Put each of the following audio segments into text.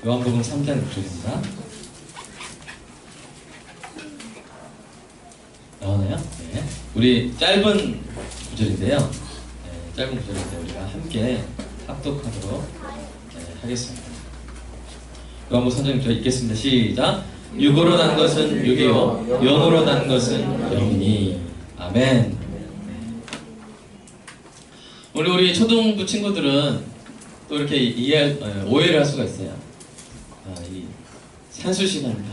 요한복음 3장 6절입니다. 나오나요? 네. 우리 짧은 구절인데요. 네, 짧은 구절인데 우리가 함께 합독하도록 하겠습니다. 요한복음 3장 6절 읽겠습니다. 시작. 육으로 난 것은 육이요 영으로 난 것은 영이니. 아멘. 오늘 우리 초등부 친구들은 또 이렇게 오해를 할 수가 있어요. 이 산수 시간이다.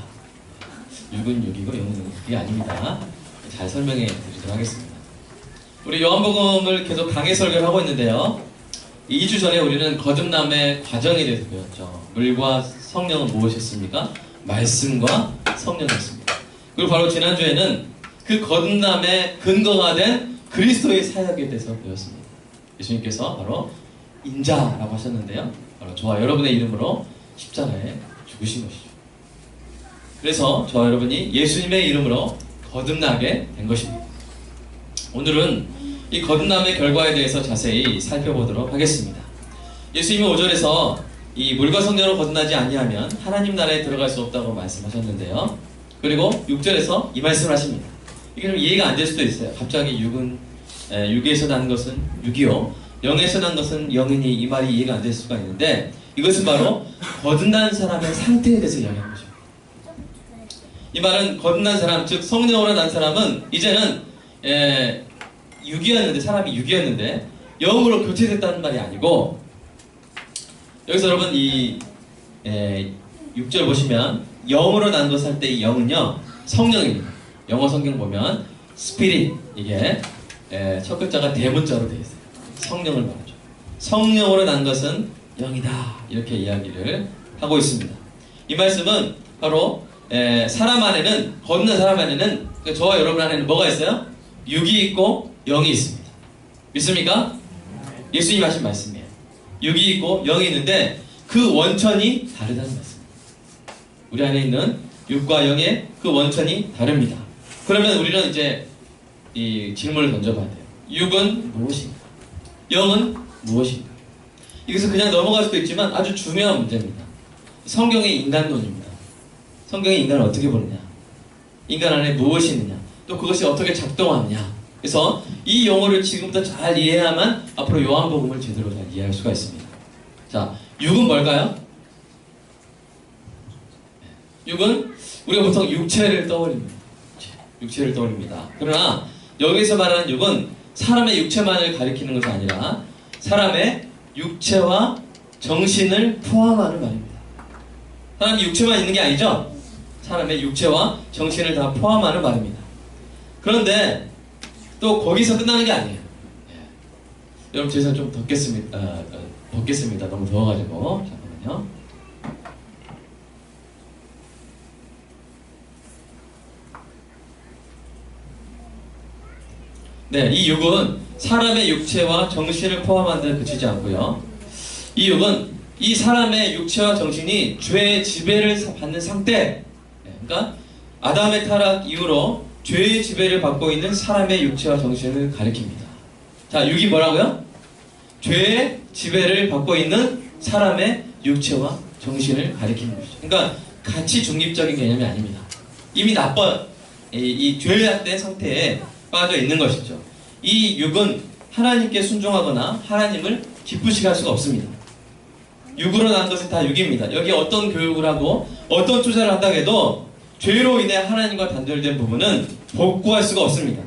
6은 6이고 0은 0. 그게 아닙니다. 잘 설명해 드리도록 하겠습니다. 우리 요한복음을 계속 강해 설교를 하고 있는데요. 2주 전에 우리는 거듭남의 과정에 대해서 배웠죠. 물과 성령은 무엇이었습니까? 말씀과 성령이었습니다. 그리고 바로 지난주에는 그 거듭남의 근거가 된 그리스도의 사역에 대해서 배웠습니다. 예수님께서 바로 인자라고 하셨는데요. 바로 저와 여러분의 이름으로 십자가에 죽으신 것이죠. 그래서 저와 여러분이 예수님의 이름으로 거듭나게 된 것입니다. 오늘은 이 거듭남의 결과에 대해서 자세히 살펴보도록 하겠습니다. 예수님이 5절에서 이 물과 성령으로 거듭나지 아니하면 하나님 나라에 들어갈 수 없다고 말씀하셨는데요. 그리고 6절에서 이 말씀을 하십니다. 이게 좀 이해가 안 될 수도 있어요. 갑자기 6에서 난 것은 6이요 0에서 난 것은 0이니 이 말이 이해가 안 될 수가 있는데, 이것은 바로 거듭난 사람의 상태에 대해서 이야기하는 거죠. 이 말은 거듭난 사람, 즉 성령으로 난 사람은 이제는 6이었는데, 사람이 6이었는데 0으로 교체됐다는 말이 아니고, 여기서 여러분 이 6절 보시면 0으로 난 것 할 때 이 0은요 성령입니다. 영어 성경 보면 스피릿, 이게 첫 글자가 대문자로 되어 있어요. 성령을 말하죠. 성령으로 난 것은 0이다, 이렇게 이야기를 하고 있습니다. 이 말씀은 바로 사람 안에는, 거듭난 사람 안에는, 저와 여러분 안에는 뭐가 있어요? 6이 있고 0이 있습니다. 믿습니까? 예수님이 하신 말씀이에요. 6이 있고 0이 있는데 그 원천이 다르다는 말씀입니다. 우리 안에 있는 6과 0의 그 원천이 다릅니다. 그러면 우리는 이제 이 질문을 던져봐야 돼요. 6은 무엇인가? 0은 무엇인가? 이것은 그냥 넘어갈 수도 있지만 아주 중요한 문제입니다. 성경의 인간론입니다. 성경이 인간을 어떻게 보느냐, 인간 안에 무엇이 있느냐, 또 그것이 어떻게 작동하느냐. 그래서 이 용어를 지금부터 잘 이해해야만 앞으로 요한복음을 제대로 잘 이해할 수가 있습니다. 자, 6은 뭘까요? 6은 우리가 보통 육체를 떠올립니다. 육체를 떠올립니다. 그러나 여기서 말하는 6은 사람의 육체만을 가리키는 것이 아니라 사람의 육체와 정신을 포함하는 말입니다. 사람이 육체만 있는 게 아니죠? 사람의 육체와 정신을 다 포함하는 말입니다. 그런데 또 거기서 끝나는 게 아니에요. 여러분 제 손 좀 덮겠습니다. 너무 더워가지고. 잠깐만요. 네, 이 6은 사람의 육체와 정신을 포함한 데 그치지 않고요. 이 6은 이 사람의 육체와 정신이 죄의 지배를 받는 상태, 그러니까 아담의 타락 이후로 죄의 지배를 받고 있는 사람의 육체와 정신을 가리킵니다. 자, 6이 뭐라고요? 죄의 지배를 받고 있는 사람의 육체와 정신을 가리키는 것이죠. 그러니까 같이 중립적인 개념이 아닙니다. 이미 이 죄악된 상태에 빠져 있는 것이죠. 이 6은 하나님께 순종하거나 하나님을 기쁘시게 할 수가 없습니다. 6으로 난 것은 다 6입니다. 여기 어떤 교육을 하고 어떤 투자를 한다고 해도 죄로 인해 하나님과 단절된 부분은 복구할 수가 없습니다.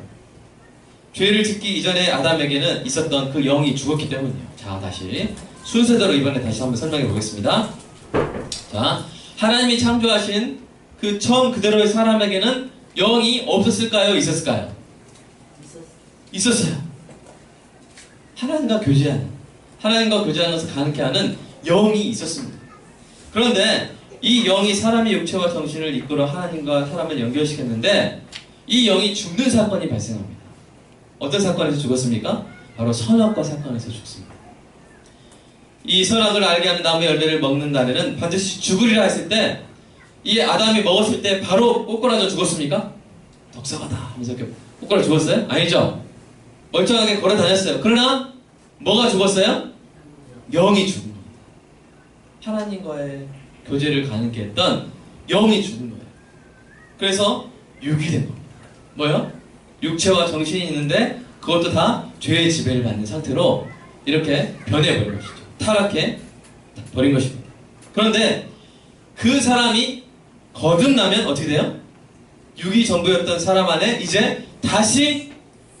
죄를 짓기 이전에 아담에게는 있었던 그 영이 죽었기 때문이에요. 자, 다시 순서대로 이번에 다시 한번 설명해 보겠습니다. 자, 하나님이 창조하신 그 처음 그대로의 사람에게는 영이 없었을까요? 있었을까요? 있었어요. 하나님과 교제하는 것을 가능케 하는 영이 있었습니다. 그런데 이 영이 사람의 육체와 정신을 이끌어 하나님과 사람을 연결시켰는데 이 영이 죽는 사건이 발생합니다. 어떤 사건에서 죽었습니까? 바로 선악과 사건에서 죽습니다. 이 선악을 알게 하는 나무의 열매를 먹는 날에는 반드시 죽으리라 했을 때 이 아담이 먹었을 때 바로 꼬꾸라져 죽었습니까? 독사하다 하면서 이렇게 꼬꾸라 죽었어요? 아니죠. 멀쩡하게 걸어 다녔어요. 그러나 뭐가 죽었어요? 영이 죽은 겁니다. 하나님과의 교제를 가능케 했던 영이 죽은 거예요. 그래서 육이 된 겁니다. 뭐요? 육체와 정신이 있는데 그것도 다 죄의 지배를 받는 상태로 이렇게 변해버린 것이죠. 타락해 버린 것입니다. 그런데 그 사람이 거듭나면 어떻게 돼요? 육이 전부였던 사람 안에 이제 다시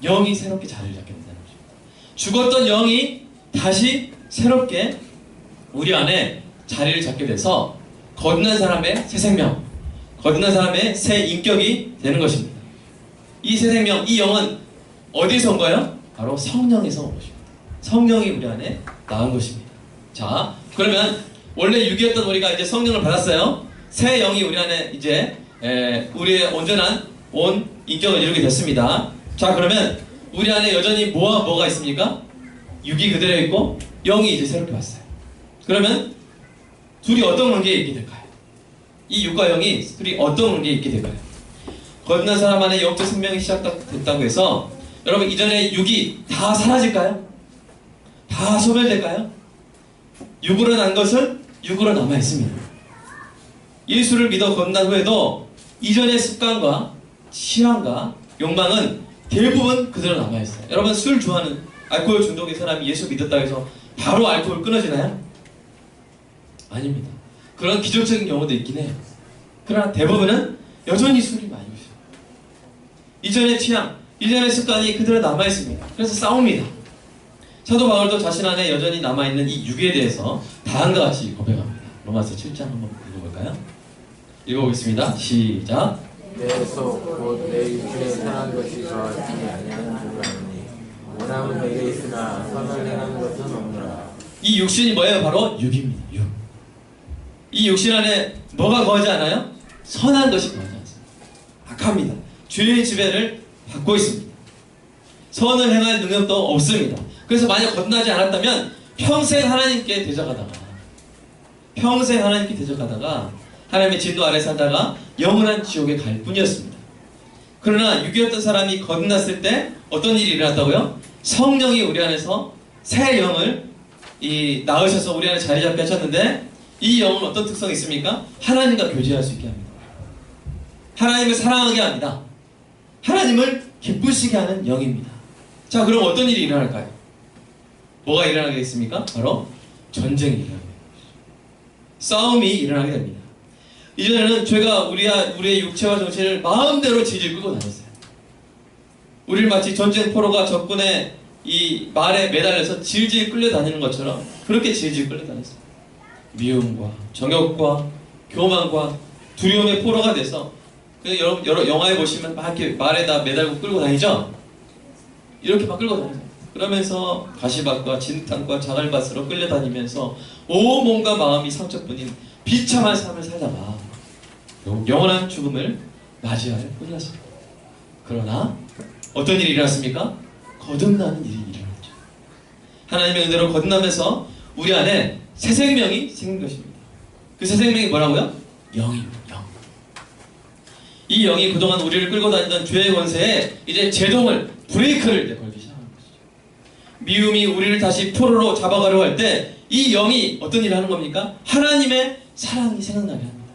영이 새롭게 자리를 잡게 된다는 것입니다. 죽었던 영이 다시 새롭게 우리 안에 자리를 잡게 돼서 거듭난 사람의 새 생명, 거듭난 사람의 새 인격이 되는 것입니다. 이 새 생명, 이 영은 어디서 온 거예요? 바로 성령에서 온 것입니다. 성령이 우리 안에 나온 것입니다. 자, 그러면 원래 육이었던 우리가 이제 성령을 받았어요. 새 영이 우리 안에 이제 우리의 온전한 온 인격을 이루게 됐습니다. 자, 그러면 우리 안에 여전히 뭐가 있습니까? 육이 그대로 있고 영이 이제 새롭게 왔어요. 그러면 둘이 어떤 관계에 있게 될까요? 이 육과 영이 둘이 어떤 관계에 있게 될까요? 거듭난 사람 안에 영적 생명이 시작됐다고 해서 여러분 이전에 육이 다 사라질까요? 다 소멸될까요? 육으로 난 것은 육으로 남아있습니다. 예수를 믿어 거듭난 후에도 이전의 습관과 취향과 욕망은 대부분 그대로 남아있어요. 여러분 술 좋아하는 알코올 중독의 사람이 예수 믿었다고 해서 바로 알코올 끊어지나요? 아닙니다. 그런 기적적인 경우도 있긴 해요. 그러나 대부분은 여전히 술이 많이 마셔요. 이전의 취향, 이전의 습관이 그대로 남아있습니다. 그래서 싸웁니다. 사도 바울도 자신 안에 여전히 남아있는 이 육에 대해서 다음과 같이 고백합니다. 로마서 7장 한번 읽어볼까요? 읽어보겠습니다. 시작. 내 속 곧 내 육신에 선한 것이 저하지 아니하는 줄 아노니 원함은 내게 있으나 선을 행하는 것은 없노라. 이 육신이 뭐예요? 바로 육입니다. 육. 이 육신 안에 뭐가 거하지 않아요? 선한 것이 거하지 않습니다. 악합니다. 죄의 지배를 받고 있습니다. 선을 행할 능력도 없습니다. 그래서 만약 거듭나지 않았다면 평생 하나님께 대적하다가 하나님의 진노 아래 살다가 영원한 지옥에 갈 뿐이었습니다. 그러나 육이었던 사람이 거듭났을 때 어떤 일이 일어났다고요? 성령이 우리 안에서 새 영을 낳으셔서 우리 안에 자리 잡게 하셨는데 이 영은 어떤 특성이 있습니까? 하나님과 교제할 수 있게 합니다. 하나님을 사랑하게 합니다. 하나님을 기쁘시게 하는 영입니다. 자, 그럼 어떤 일이 일어날까요? 뭐가 일어나겠습니까? 바로 전쟁이 일어나게 됩니다. 싸움이 일어나게 됩니다. 이전에는 죄가 우리의 육체와 정신을 마음대로 질질 끌고 다녔어요. 우리를 마치 전쟁 포로가 적군의 이 말에 매달려서 질질 끌려다니는 것처럼 그렇게 질질 끌려다녔어요. 미움과 정욕과 교만과 두려움의 포로가 돼서 여러 영화에 보시면 막 이렇게 말에다 매달고 끌고 다니죠? 이렇게 막 끌고 다니죠. 그러면서 가시밭과 진흙탕과 자갈밭으로 끌려다니면서 온몸과 마음이 상처뿐인 비참한 삶을 살다가 영원한 죽음을 맞이할 뿐이었습니다. 그러나 어떤 일이 일어났습니까? 거듭나는 일이 일어났죠. 하나님의 은혜로 거듭나면서 우리 안에 새 생명이 생긴 것입니다. 그 새 생명이 뭐라고요? 영입니다. 영. 이 영이 그동안 우리를 끌고 다니던 죄의 권세에 이제 제동을, 브레이크를 걸기 시작하는 것이죠. 미움이 우리를 다시 포로로 잡아가려고 할 때 이 영이 어떤 일을 하는 겁니까? 하나님의 사랑이 생각나게 합니다.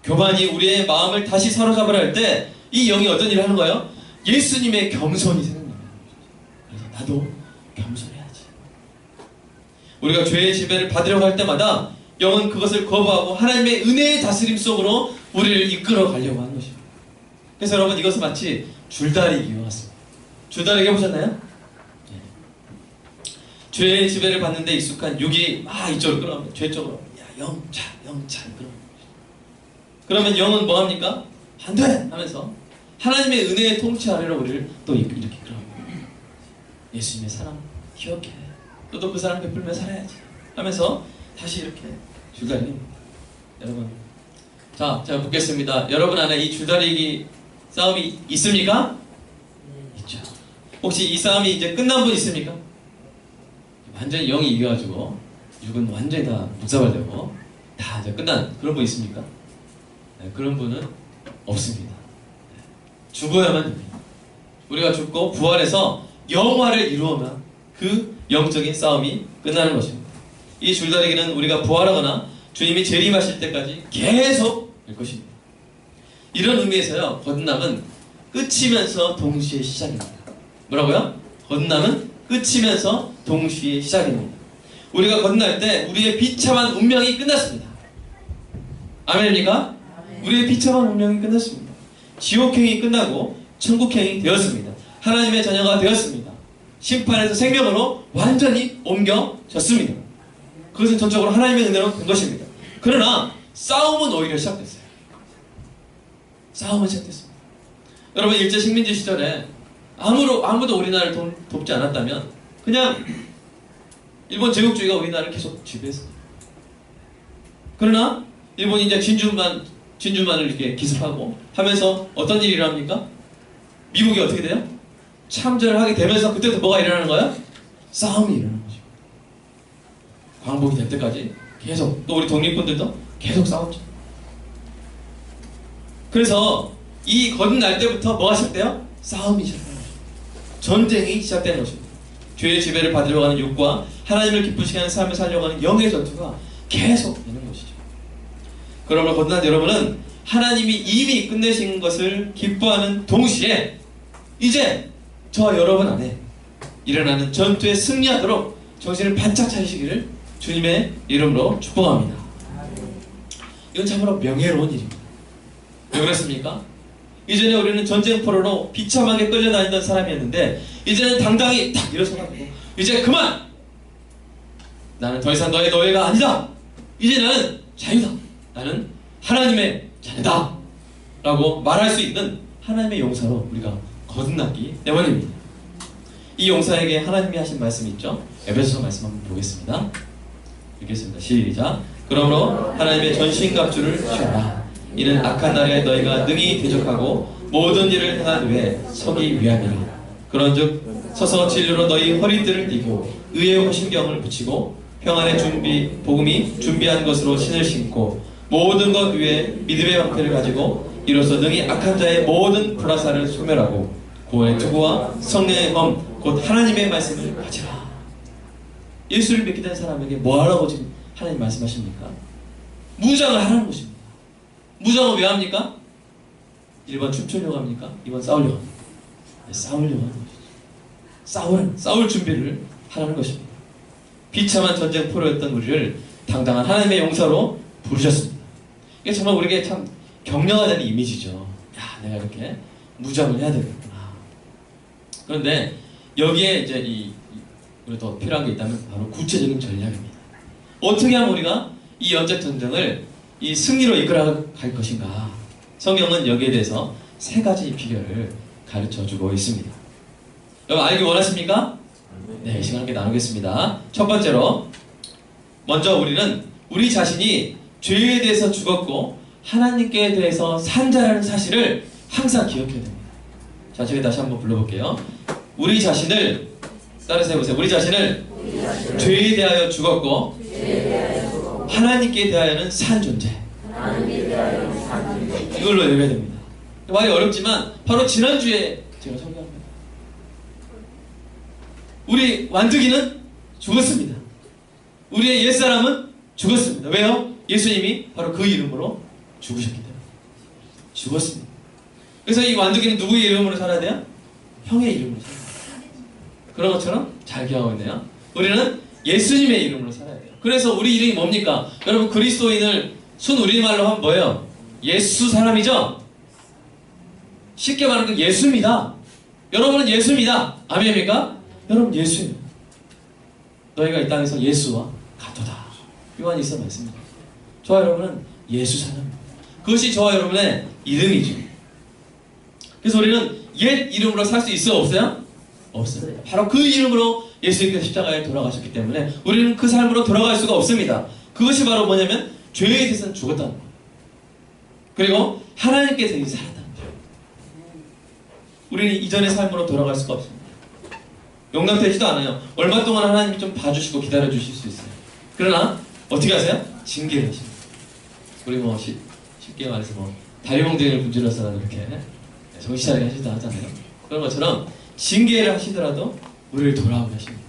교만이 우리의 마음을 다시 사로잡으려 할 때 이 영이 어떤 일을 하는 거예요? 예수님의 겸손이 생각나게 하는 것이죠. 그래서 나도 겸손해야지. 우리가 죄의 지배를 받으려고 할 때마다 영은 그것을 거부하고 하나님의 은혜의 다스림 속으로 우리를 이끌어 가려고 하는 것입니다. 그래서 여러분 이것은 마치 줄다리기와 같습니다. 줄다리기 해보셨나요? 네. 죄의 지배를 받는데 익숙한 육이 이쪽으로 끌어갑니다. 죄 쪽으로. 야, 영차 끌어갑니다. 그러면 영은 뭐합니까? 안 돼! 하면서 하나님의 은혜의 통치 아래로 우리를 또 이렇게 끌어갑니다. 예수님의 사랑 기억해. 너도 그 사랑 베풀며 살아야지. 하면서 다시 이렇게 줄다리기입니다. 여러분, 자, 제가 묻겠습니다. 여러분 안에 이 줄다리기 싸움이 있습니까? 있죠. 혹시 이 싸움이 이제 끝난 분 있습니까? 완전히 영이 이겨가지고 육은 완전히 다 묵사발되고 다 이제 끝난 그런 분 있습니까? 네, 그런 분은 없습니다. 죽어야만 됩니다. 우리가 죽고 부활해서 영화를 이루어만 그 영적인 싸움이 끝나는 것입니다. 이 줄다리기는 우리가 부활하거나 주님이 재림하실 때까지 계속 될 것입니다. 이런 의미에서요, 거듭남은 끝이면서 동시에 시작입니다. 뭐라고요? 거듭남은 끝이면서 동시에 시작입니다. 우리가 거듭날 때 우리의 비참한 운명이 끝났습니다. 아멘입니까? 우리의 비참한 운명이 끝났습니다. 지옥행이 끝나고 천국행이 되었습니다. 하나님의 자녀가 되었습니다. 심판에서 생명으로 완전히 옮겨졌습니다. 그것은 전적으로 하나님의 은혜로 된 것입니다. 그러나 싸움은 오히려 시작됐어요. 싸움은 시작됐습니다. 여러분, 일제 식민지 시절에 아무도 우리나라를 돕지 않았다면 그냥 일본 제국주의가 우리나라를 계속 지배했습니다. 그러나 일본이 이제 진주만을 이렇게 기습하고 하면서 어떤 일이 일어납니까? 미국이 어떻게 돼요? 참전을 하게 되면서 그때부터 뭐가 일어나는 거예요? 싸움이 일어나는 거죠. 광복이 될 때까지 계속, 또 우리 독립군들도 계속 싸웠죠. 그래서 이 거듭날 때부터 뭐가 시작돼요? 싸움이 시작되는 거죠. 전쟁이 시작되는 것입니다. 죄의 지배를 받으려고 하는 욕과 하나님을 기쁘시게 하는 삶을 살려고 하는 영의 전투가 계속 되는 것이죠. 그러므로 거듭난 여러분은 하나님이 이미 끝내신 것을 기뻐하는 동시에 이제 저와 여러분 안에 일어나는 전투에 승리하도록 정신을 바짝 차리시기를 주님의 이름으로 축복합니다. 이건 참으로 명예로운 일입니다. 왜 그렇습니까? 이전에 우리는 전쟁포로로 비참하게 끌려다니던 사람이었는데 이제는 당당히 딱 일어서가지고 이제 그만! 나는 더 이상 너의 노예가 아니다! 이제 나는 자유다! 나는 하나님의 자녀다! 라고 말할 수 있는 하나님의 용사로 우리가 거듭났기 때문입니다. 이 용사에게 하나님이 하신 말씀이 있죠? 에베소서 말씀 한번 보겠습니다. 읽겠습니다. 시작. 그러므로 하나님의 전신갑주를 취하라. 이는 악한 날에 너희가 능히 대적하고 모든 일을 행한 후에 서기 위함이라. 그런즉 서서 진리로 너희 허리띠를 띠고 의의 호신경을 붙이고 평안의 복음이 준비한 것으로 신을 신고 모든 것 위에 믿음의 방패를 가지고 이로써 능히 악한 자의 모든 불화살을 소멸하고 구원의 투구와 성령의 검 곧 하나님의 말씀을 가지라. 예수를 믿게 된 사람에게 뭐 하라고 지금 하나님 말씀하십니까? 무장을 하라는 것입니다. 무장은 왜 합니까? 1번 춤추려고 합니까? 2번 싸우려고 합니까? 네, 싸우려고 하는 것이죠. 싸울 준비를 하라는 것입니다. 비참한 전쟁 포로였던 우리를 당당한 하나님의 용사로 부르셨습니다. 이게 정말 우리에게 참 격려가 되는 이미지죠. 야, 내가 이렇게 무장을 해야 되겠구나. 그런데 여기에 이제 우리 더 필요한 게 있다면 바로 구체적인 전략입니다. 어떻게 하면 우리가 이 영적 전쟁을 이 승리로 이끌어갈 것인가? 성경은 여기에 대해서 세 가지 비결을 가르쳐주고 있습니다. 여러분 알기 원하십니까? 네, 이 시간 함께 나누겠습니다. 첫 번째로 먼저 우리는 우리 자신이 죄에 대해서 죽었고 하나님께 대해서 산 자라는 사실을 항상 기억해야 됩니다. 자, 저기 다시 한번 불러볼게요. 우리 자신을 따라서 해보세요. 우리 자신을 죄에 대하여 죽었고 하나님께 대하여는 산 존재. 이걸로 외워야 됩니다. 말이 어렵지만 바로 지난주에 제가 설교합니다. 우리 완두기는 죽었습니다. 우리의 옛사람은 죽었습니다. 왜요? 예수님이 바로 그 이름으로 죽으셨기 때문에 죽었습니다. 그래서 이 완두기는 누구의 이름으로 살아야 돼요? 형의 이름으로 살아야 돼요. 그런 것처럼 잘 기억하고 있네요. 우리는 예수님의 이름으로 살아야 돼요. 그래서 우리 이름이 뭡니까? 여러분 그리스도인을 순 우리말로 하면 뭐예요? 예수 사람이죠? 쉽게 말하면 예수입니다. 여러분은 예수입니다. 아멘입니까? 여러분 예수예요. 너희가 이 땅에서 예수와 같도다. 요한일서 말씀입니다. 저와 여러분은 예수 사람입니다. 그것이 저와 여러분의 이름이죠. 그래서 우리는 옛 이름으로 살 수 있어요? 없어요? 없어요. 바로 그 이름으로 예수님께서 십자가에 돌아가셨기 때문에 우리는 그 삶으로 돌아갈 수가 없습니다. 그것이 바로 뭐냐면 죄에 대해서는 죽었다는 거예요. 그리고 하나님께 대해 살았다는 거예요. 우리는 이전의 삶으로 돌아갈 수가 없습니다. 용납되지도 않아요. 얼마 동안 하나님이 좀 봐주시고 기다려주실 수 있어요. 그러나 어떻게 하세요? 징계를 하십니다. 우리 뭐 쉽게 말해서 뭐 다리몽둥이를 분질러서라도 이렇게 정신 차리게 하시다 하잖아요. 그런 것처럼 징계를 하시더라도 우리를 돌아오게 하십니다.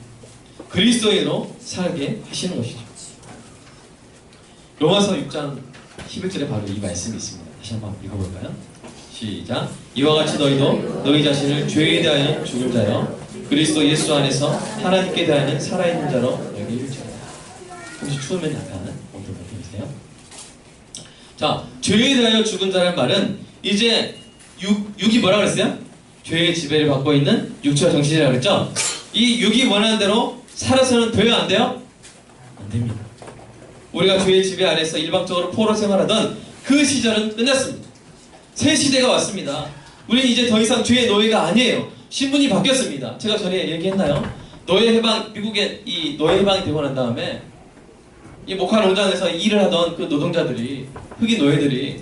그리스도인으로 살게 하시는 것이죠. 로마서 6장 11절에 바로 이 말씀이 있습니다. 다시 한번 읽어볼까요? 시작. 이와 같이 너희도 너희 자신을 죄에 대하여 죽은 자여 그리스도 예수 안에서 하나님께 대하여 살아있는 자로 여길지어다. 혹시 추우면 약간 온도 높여주세요. 자, 죄에 대하여 죽은 자라는 말은 이제 육이 뭐라 그랬어요? 죄의 지배를 받고 있는 육체와 정신이라고 그랬죠? 이 육이 원하는 대로 살아서는 돼요? 안 돼요? 안 됩니다. 우리가 죄의 지배 아래서 일방적으로 포로 생활하던 그 시절은 끝났습니다. 새 시대가 왔습니다. 우리는 이제 더 이상 죄의 노예가 아니에요. 신분이 바뀌었습니다. 제가 전에 얘기했나요? 노예 해방, 미국에 이 노예 해방이 되고 난 다음에 이 목화 농장에서 일을 하던 그 노동자들이, 흑인 노예들이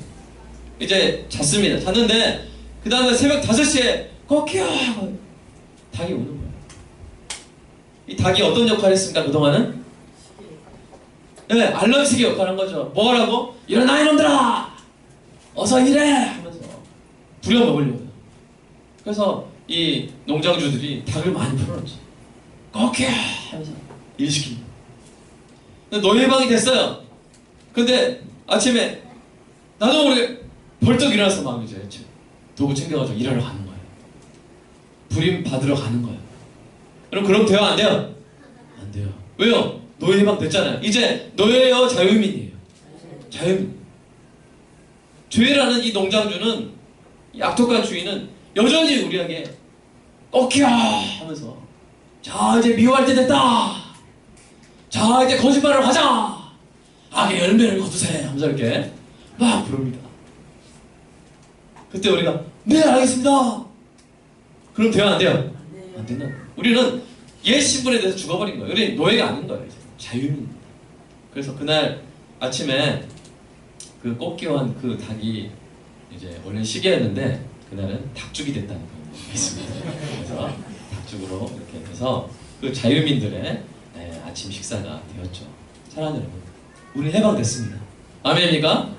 이제 잤습니다. 잤는데 그 다음에 새벽 5시에 꺾여 닭이 오는 거예요. 이 닭이 어떤 역할을 했습니까? 그동안은? 네, 알람시계 역할을 한 거죠. 뭐라고? 일어나 이놈들아! 어서 일해! 하면서 부려먹으려고요. 그래서 이 농장주들이 닭을 많이 풀어놨죠. 꺾여! 하면서 일시킵니다. 노예방이 됐어요. 근데 아침에 나도 모르게 벌떡 일어나서 막 이제 도구 챙겨가지고 일하러 가는 거예요. 부림 받으러 가는 거예요. 그럼 돼요? 안 돼요? 안 돼요. 왜요? 노예 해방 됐잖아요. 이제 노예요? 자유민이에요? 자유민. 죄라는 이 농장주는, 이 악독한 주인은 여전히 우리에게 꺾여! 하면서 자, 이제 미워할 때 됐다! 자, 이제 거짓말을 하자! 악의 열매를 거두세! 하면서 이렇게 막 부릅니다. 그때 우리가 네, 알겠습니다! 그럼 돼요? 안 돼요? 안 된다. 우리는 옛 신분에 대해서 죽어버린 거예요. 우리 노예가 아닌 거예요. 이제. 자유입니다. 그래서 그날 아침에 그 꺾여한 그 닭이 이제 원래 시계였는데 그날은 닭죽이 됐다는 거 있습니다. 그래서 닭죽으로 이렇게 해서 그 자유민들의 아침 식사가 되었죠. 사랑하는 여러분, 우리 해방됐습니다. 아멘입니까?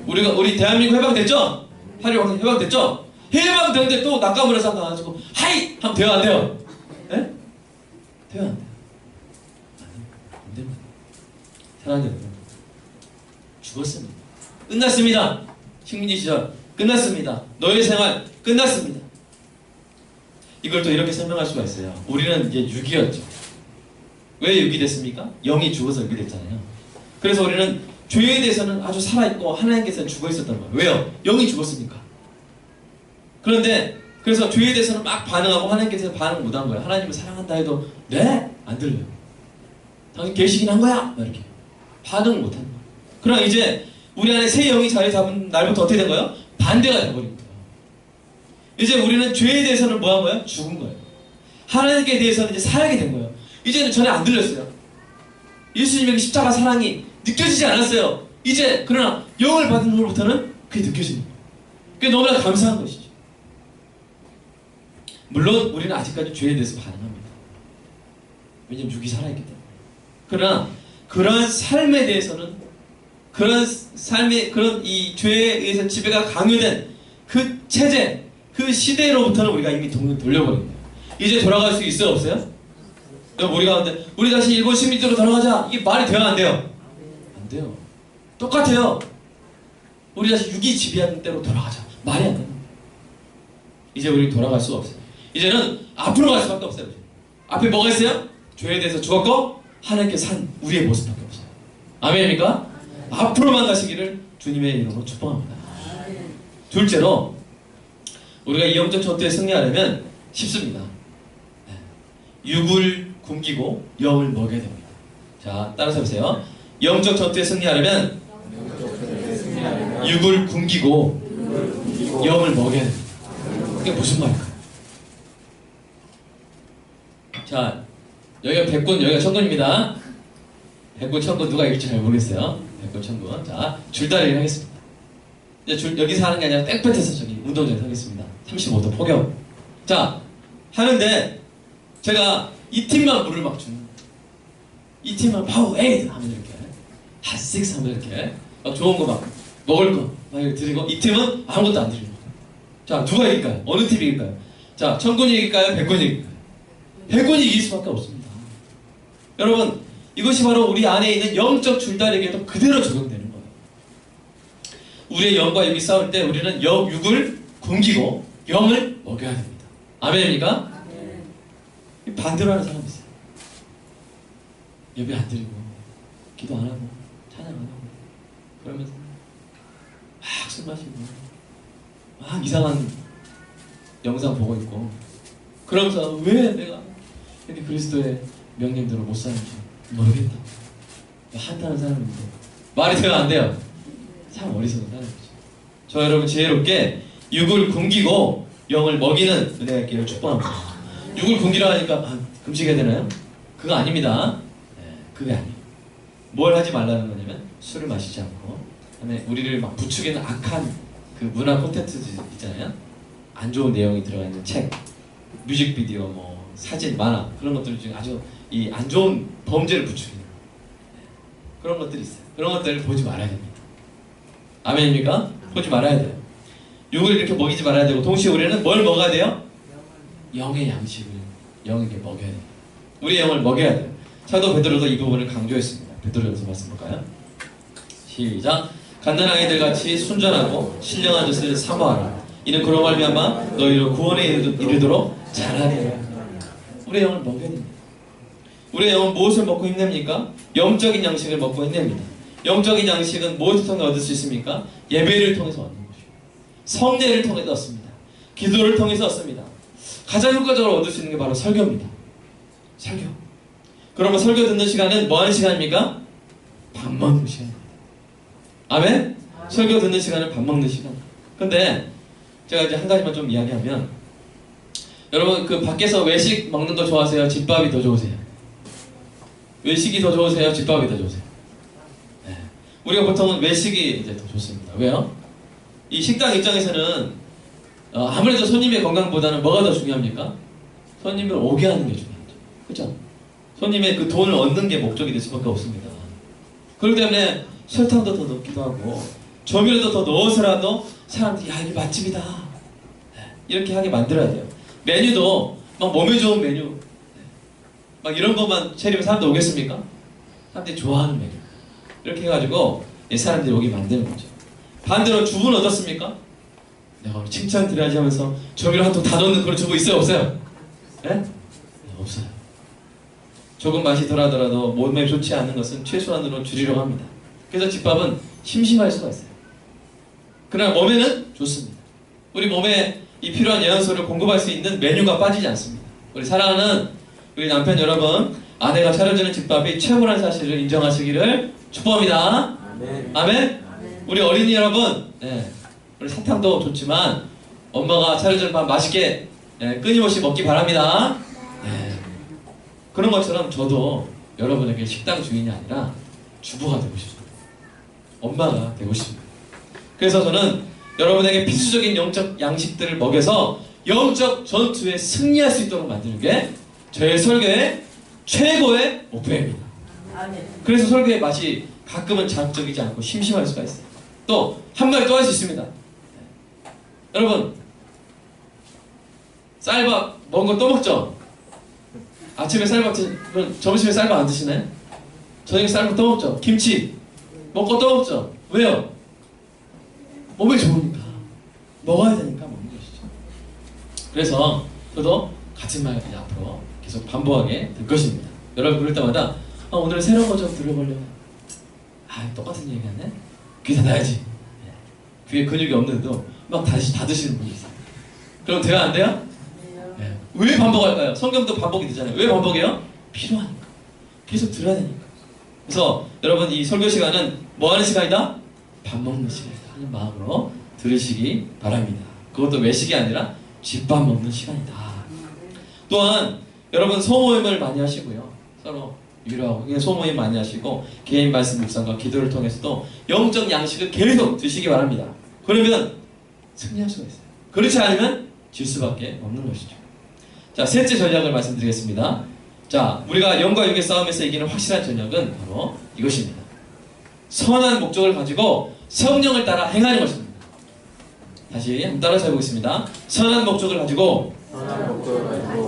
우리 대한민국 해방됐죠? 파리 해방됐죠? 해방되는데 또 낙가물에 삼가가지고 하이! 하면 돼요? 안 돼요? 네? 돼요? 안 돼요? 안 됩니다. 사랑하는 여러분, 죽었습니다. 끝났습니다. 식민지 시절 끝났습니다. 노예 생활 끝났습니다. 이걸 또 이렇게 설명할 수가 있어요. 우리는 이제 6이었죠. 왜 6이 됐습니까? 0이 죽어서 6이 됐잖아요. 그래서 우리는 죄에 대해서는 아주 살아있고 하나님께서는 죽어있었단 말이에요. 왜요? 0이 죽었으니까. 그런데 그래서 죄에 대해서는 막 반응하고 하나님께서 반응 못한 거예요. 하나님을 사랑한다 해도 네? 안 들려요. 당신 계시긴 한 거야? 막 이렇게 반응 못하는 거예요. 그럼 이제 우리 안에 새 영이 자리 잡은 날부터 어떻게 된 거예요? 반대가 돼버린 거예요. 이제 우리는 죄에 대해서는 뭐 한 거예요? 죽은 거예요. 하나님께 대해서는 이제 살게 된 거예요. 이제는 전에 안 들렸어요. 예수님의 십자가 사랑이 느껴지지 않았어요. 이제 그러나 영을 받은 후로부터는 그게 느껴지는 거예요. 그게 너무나 감사한 것이죠. 물론 우리는 아직까지 죄에 대해서 반응합니다. 왜냐하면 육이 살아있기 때문에. 그러나 그러한 삶에 대해서는, 그런 삶의 그런 이 죄에 의해서 지배가 강요된 그 체제, 그 시대로부터는 우리가 이미 돌려버린 거예요. 이제 돌아갈 수 있어요? 없어요? 우리 가운데 우리 다시 일본 식민지로 돌아가자, 이게 말이 돼요? 안 돼요? 안 돼요. 똑같아요. 우리 다시 육이 지배하는 대로 돌아가자, 말이 안 돼요. 이제 우리 돌아갈 수가 없어요. 이제는 앞으로 갈 수밖에 없어요. 앞에 뭐가 있어요? 죄에 대해서 죽었고 하나님께 산 우리의 모습밖에 없어요. 아멘입니까? 앞으로만 가시기를 주님의 이름으로 축복합니다. 둘째로, 우리가 이 영적 전투에 승리하려면 쉽습니다. 육을 굶기고 영을 먹여야 됩니다. 자, 따라서 보세요. 영적 전투에 승리하려면 육을 굶기고 영을 먹여야 됩니다. 그게 무슨 말일까요? 자, 여기가 백군, 여기가 천군입니다. 백군, 천군 누가 이길지 잘 모르겠어요. 백군, 천군. 자, 줄다리를 하겠습니다. 이제 여기서 하는 게 아니라 땡볕에서 저기 운동장에서 하겠습니다. 35도 폭염. 자, 하는데 제가 이 팀만 물을 막 주는 거예요. 이 팀만 파워 에이드 하면 이렇게 핫식스 하면 이렇게 막 좋은 거 막 먹을 거 막 이렇게 드리고, 이 팀은 아무것도 안 드리는 거예요. 자, 누가 이길까요? 어느 팀이 이길까요? 자, 천군이 이길까요? 백군이 이길까요? 백군이 이길 수밖에 없습니다. 여러분, 이것이 바로 우리 안에 있는 영적 줄다리기에도 그대로 적용되는 거예요. 우리의 영과 육이 싸울 때 우리는 육을 굶기고 영을 먹여야 됩니다. 아멘입니까? 반대로 하는 사람이 있어요. 예배 안 드리고 기도 안 하고 찬양 안 하고 그러면서 막 술 마시고 막 이상한 영상 보고 있고 그러면서 왜 내가 이렇게 그리스도의 명령대로 못 사는지 모르겠다. 한다는 사람인데 말이 돼요 안 돼요? 참 어리석은 사람이죠. 저 여러분 지혜롭게 육을 굶기고 영을 먹이는 은혜가 있기를 축복합니다. 육을 굶기라 하니까 금식해야 되나요? 그거 아닙니다. 그게 아니에요. 뭘 하지 말라는 거냐면 술을 마시지 않고 그다음에 우리를 막 부추기는 악한 그 문화 콘텐츠 있잖아요. 안 좋은 내용이 들어가 있는 책, 뮤직비디오, 뭐 사진, 만화 그런 것들 중에 아주 이 안 좋은 범죄를 부추기는 그런 것들이 있어요. 그런 것들을 보지 말아야 됩니다. 아멘입니까? 보지 말아야 돼요. 육을 이렇게 먹이지 말아야 되고 동시에 우리는 뭘 먹어야 돼요? 영의 양식을 영에게 먹여야 돼요. 우리의 영을 먹여야 돼요. 사도 베드로도 이 부분을 강조했습니다. 베드로전서 말씀 볼까요? 시작. 갓난아이들 같이 순전하고 신령한 것을 사모하라. 이는 그로 말미암아 너희로 구원에 이르도록 자라리라. 우리의 영을 먹여야 됩니다. 우리의 영은 무엇을 먹고 힘냅니까? 영적인 양식을 먹고 힘냅니다. 영적인 양식은 무엇을 통해 얻을 수 있습니까? 예배를 통해서 얻는 것이고 성례를 통해서 얻습니다. 기도를 통해서 얻습니다. 가장 효과적으로 얻을 수 있는 게 바로 설교입니다. 설교. 그러면 설교 듣는 시간은 뭐 하는 시간입니까? 밥 먹는 시간입니다. 아멘? 설교 듣는 시간은 밥 먹는 시간. 근데 제가 이제 한 가지만 좀 이야기하면 여러분 그 밖에서 외식 먹는 거 좋아하세요? 집밥이 더 좋으세요? 외식이 더 좋으세요? 집밥이 더 좋으세요? 네. 우리가 보통은 외식이 이제 더 좋습니다. 왜요? 이 식당 입장에서는 아무래도 손님의 건강보다는 뭐가 더 중요합니까? 손님을 오게 하는 게 중요하죠. 그렇죠? 손님의 그 돈을 얻는 게 목적이 될 수밖에 없습니다. 그렇기 때문에 설탕도 더 넣기도 하고 조미료도 더 넣어서라도 사람들이 야 이게 맛집이다 이렇게 하게 만들어야 돼요. 메뉴도 막 몸에 좋은 메뉴 막 이런 것만 차리면 사람들 오겠습니까? 사람들이 좋아하는 메뉴 이렇게 해가지고 사람들이 오게 만드는 거죠. 반대로 주부는 어떻습니까? 내가 오늘 칭찬 드려야지 하면서 조미료 한 통 다 넣는 그런 주부 있어요? 없어요? 네? 네, 없어요. 조금 맛이 덜하더라도 몸에 좋지 않은 것은 최소한으로 줄이려고 합니다. 그래서 집밥은 심심할 수가 있어요. 그러나 몸에는 좋습니다. 우리 몸에 이 필요한 영양소를 공급할 수 있는 메뉴가 빠지지 않습니다. 우리 사랑하는 우리 남편 여러분, 아내가 차려주는 집밥이 최고라는 사실을 인정하시기를 축복합니다. 아멘. 아멘? 우리 어린이 여러분, 우리 사탕도 좋지만 엄마가 차려주는 밥 맛있게 끊임없이 먹기 바랍니다. 그런 것처럼 저도 여러분에게 식당 주인이 아니라 주부가 되고 싶습니다. 엄마가 되고 싶습니다. 그래서 저는 여러분에게 필수적인 영적 양식들을 먹여서 영적 전투에 승리할 수 있도록 만드는 게 저의 설교의 최고의 목표입니다. 그래서 설교의 맛이 가끔은 자극적이지 않고 심심할 수가 있어요. 또 한 말 또 할 수 있습니다. 여러분 쌀밥 먹은 거 또 먹죠? 아침에 쌀밥 점심에 쌀밥 안 드시나요? 저녁에 쌀밥 또 먹죠? 김치 먹고 또 먹죠? 왜요? 몸에 좋으니까 먹어야 되니까 먹는 것이죠. 그래서 저도 같은 말 이제 앞으로 계속 반복하게 될 것입니다. 여러분 그럴 때마다 오늘 새로운 거 좀 들어보려고 똑같은 얘기 하네? 귀 닫아야지. 귀에 근육이 없는데도 막 다시 닫으시는 분이 있어요. 그럼 돼요 안 돼요? 네. 왜 반복할까요? 성경도 반복이 되잖아요. 왜 반복해요? 필요하니까. 계속 들어야 되니까. 그래서 여러분 이 설교 시간은 뭐 하는 시간이다? 밥 먹는 시간이다 하는 마음으로 들으시기 바랍니다. 그것도 외식이 아니라 집밥 먹는 시간이다. 또한 여러분 소모임을 많이 하시고요. 서로 위로하고 소모임 많이 하시고 개인 말씀 묵상과 기도를 통해서도 영적 양식을 계속 드시기 바랍니다. 그러면 승리할 수가 있어요. 그렇지 않으면 질 수밖에 없는 것이죠. 자, 셋째 전략을 말씀드리겠습니다. 자, 우리가 영과 육의 싸움에서 이기는 확실한 전략은 바로 이것입니다. 선한 목적을 가지고 성령을 따라 행하는 것입니다. 다시 한번 따라서 해보겠습니다. 선한 목적을 가지고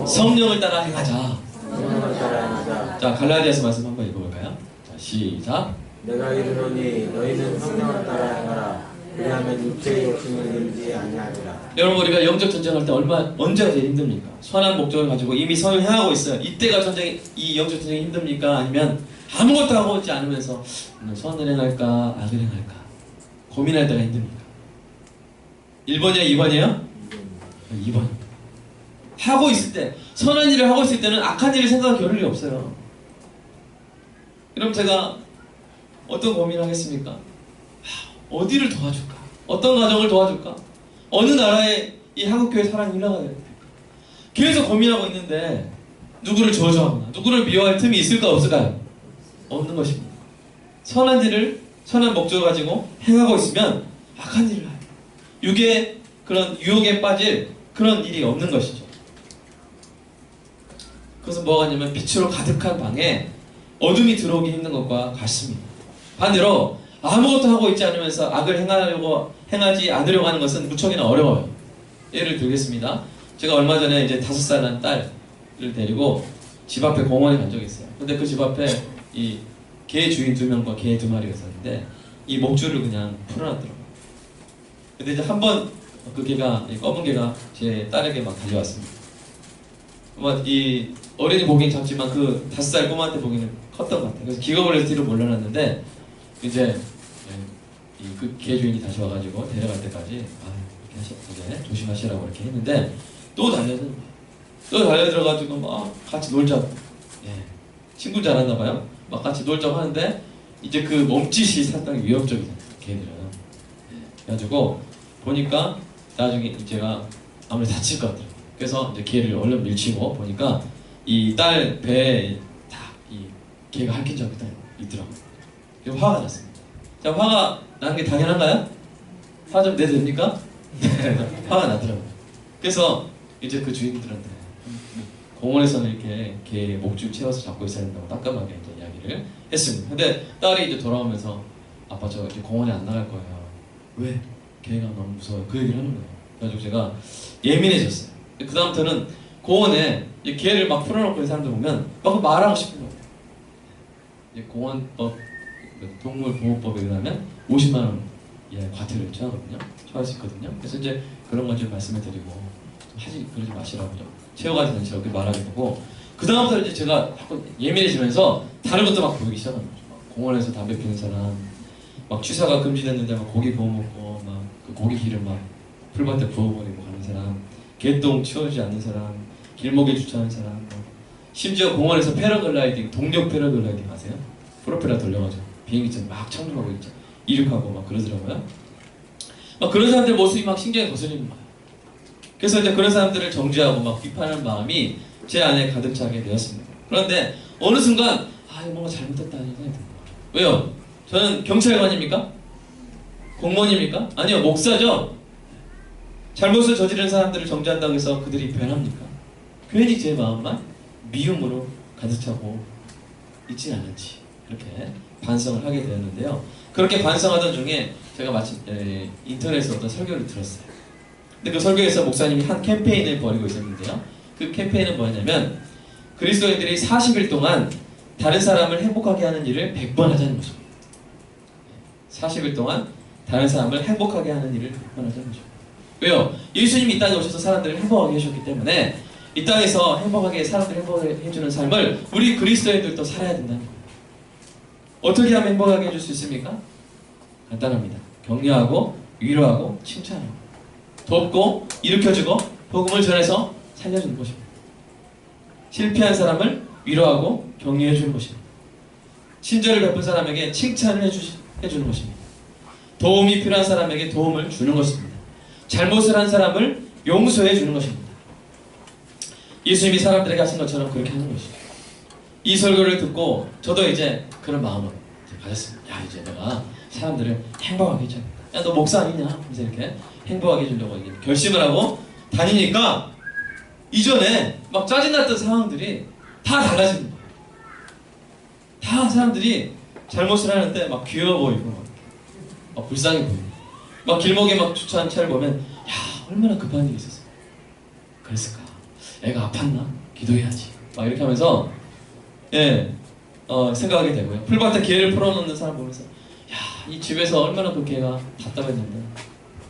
성령을 따라 행하자. 자, 갈라디아서 말씀 한번 읽어볼까요? 자, 시작. 내가 이르노니 너희는 성령을 따라 행하라. 왜냐하면 육체의 욕심을 이루지 아니하리라. 여러분 우리가 영적 전쟁할 때 언제가 제일 힘듭니까? 선한 목적을 가지고 이미 선을 향하고 있어요. 이때가 이 영적 전쟁이 힘듭니까? 아니면 아무것도 하고 있지 않으면서 선을 행할까 악을 행할까 고민할 때가 힘듭니까? 1번이야 2번이에요? 2번. 하고 있을 때 선한 일을 하고 있을 때는 악한 일을 생각할 겨를이 없어요. 그럼 제가 어떤 고민을 하겠습니까? 어디를 도와줄까? 어떤 가정을 도와줄까? 어느 나라에 이 한국교회 사랑이 흘러가야 될까? 계속 고민하고 있는데 누구를 저주하거나 누구를 미워할 틈이 있을까 없을까요? 없는 것입니다. 선한 목적을 가지고 행하고 있으면 악한 일을 해요. 그런 유혹에 빠질 그런 일이 없는 것이죠. 그것은 뭐가 있냐면 빛으로 가득한 방에 어둠이 들어오기 힘든 것과 같습니다. 반대로 아무것도 하고 있지 않으면서 악을 행하지 않으려고 하는 것은 무척이나 어려워요. 예를 들겠습니다. 제가 얼마 전에 이제 5살 난 딸을 데리고 집 앞에 공원에 간 적이 있어요. 근데 그 집 앞에 이 개 주인 2명과 개 2마리가 있었는데 이 목줄을 그냥 풀어놨더라고요. 근데 이제 한 번 그 개가, 검은 개가 제 딸에게 막 달려왔습니다. 이 어린이 보기엔 작지만 그 5살 꼬마한테 보기에는 컸던 것 같아요. 그래서 기겁을 해서 뒤로 몰려놨는데 이제 그 개 주인이 다시 와가지고 데려갈 때까지 이렇게 조심하시라고 이렇게 했는데 또 달려들어가지고 막 같이 놀자고 친구 줄 알았나봐요. 막 같이 놀자고 하는데 이제 그 몸짓이 상당히 위협적이잖아요. 개들은. 그래가지고 보니까 나중에 제가 아무래도 다칠 것 같더라고요. 그래서 이제 개를 얼른 밀치고 보니까 이 딸 배에 다 이 개가 핥힌 적이 있더라고요. 그래서 화가 났습니다. 자, 화가 나는 게 당연한가요? 화 좀 내도 됩니까? 화가 나더라고요. 그래서 이제 그 주인들한테 공원에서는 이렇게 개 목줄 채워서 잡고 있어야 된다고 따끔하게 이제 이야기를 했습니다. 근데 딸이 이제 돌아오면서 아빠 저 이제 공원에 안 나갈 거예요. 왜? 개가 너무 무서워요. 그 얘기를 하는 거예요. 그래가지고 제가 예민해졌어요. 그 다음부터는 공원에 개를 막 풀어놓고 있는 사람들 보면 막 말하고 싶은 거예요. 공원법, 동물보호법에 의하면 50만 원 이하의 과태료를 처할 수 있거든요. 그래서 이제 그런 건 좀 말씀을 드리고 그러지 마시라고 채워가지 않으시라고 그렇게 말하게 되고 그 다음부터 이제 제가 자꾸 예민해지면서 다른 것도 막 보이기 시작한 거죠. 공원에서 담배 피우는 사람, 막 취사가 금지됐는데 막 고기 구워 먹고 막 그 고기 기름 막 풀밭에 부어버리고 가는 사람, 개똥 치워주지 않는 사람, 길목에 주차하는 사람, 심지어 공원에서 패러글라이딩, 동력 패러글라이딩 아세요? 프로펠러 돌려가지고 비행기처럼 막 착륙하고 있죠. 이륙하고 막 그러더라고요. 막 그런 사람들 모습이 막 신경에 거슬리는 거예요. 그래서 이제 그런 사람들을 정죄하고 막 비판하는 마음이 제 안에 가득 차게 되었습니다. 그런데 어느 순간 이거 뭔가 잘못됐다는 생각이 듭니다. 왜요? 저는 경찰관입니까? 공무원입니까? 아니요, 목사죠. 잘못을 저지른 사람들을 정죄한다고 해서 그들이 변합니까? 괜히 제 마음만 미움으로 가득 차고 있진 않은지 그렇게 반성을 하게 되었는데요. 그렇게 반성하던 중에 제가 마침 인터넷에서 어떤 설교를 들었어요. 근데 그 설교에서 목사님이 한 캠페인을 벌이고 있었는데요. 그 캠페인은 뭐냐면 그리스도인들이 40일 동안 다른 사람을 행복하게 하는 일을 100번 하자는 거죠. 40일 동안 다른 사람을 행복하게 하는 일을 100번 하자는 거죠. 왜요? 예수님이 이 땅에 오셔서 사람들을 행복하게 해주셨기 때문에 이 땅에서 행복하게 사람들을 행복하게 해주는 삶을 우리 그리스도인들도 살아야 된다는 거예요. 어떻게 하면 행복하게 해줄 수 있습니까? 간단합니다. 격려하고 위로하고 칭찬하고 돕고 일으켜주고 복음을 전해서 살려주는 것입니다. 실패한 사람을 위로하고 격려해주는 것입니다. 친절을 베푼 사람에게 칭찬을 해주는 것입니다. 도움이 필요한 사람에게 도움을 주는 것입니다. 잘못을 한 사람을 용서해 주는 것입니다. 예수님이 사람들에게 하신 것처럼 그렇게 하는 것입니다. 이 설교를 듣고 저도 이제 그런 마음을 가졌습니다. 이제 내가 사람들을 행복하게 해줘야겠다. 너 목사 아니냐? 그래서 이렇게 행복하게 해주려고 결심을 하고 다니니까 이전에 막 짜증났던 상황들이 다 달라지는 거예요. 다 사람들이 잘못을 하는데 막 귀여워 보이고 막 불쌍해 보이고 막 길목에 막 주차한 차를 보면 얼마나 급한 일이 있었어. 그랬을까? 애가 아팠나? 기도해야지. 막 이렇게 하면서 생각하게 되고요. 풀밭에 개를 풀어놓는 사람 보면서 이 집에서 얼마나 그 개가 답답했는데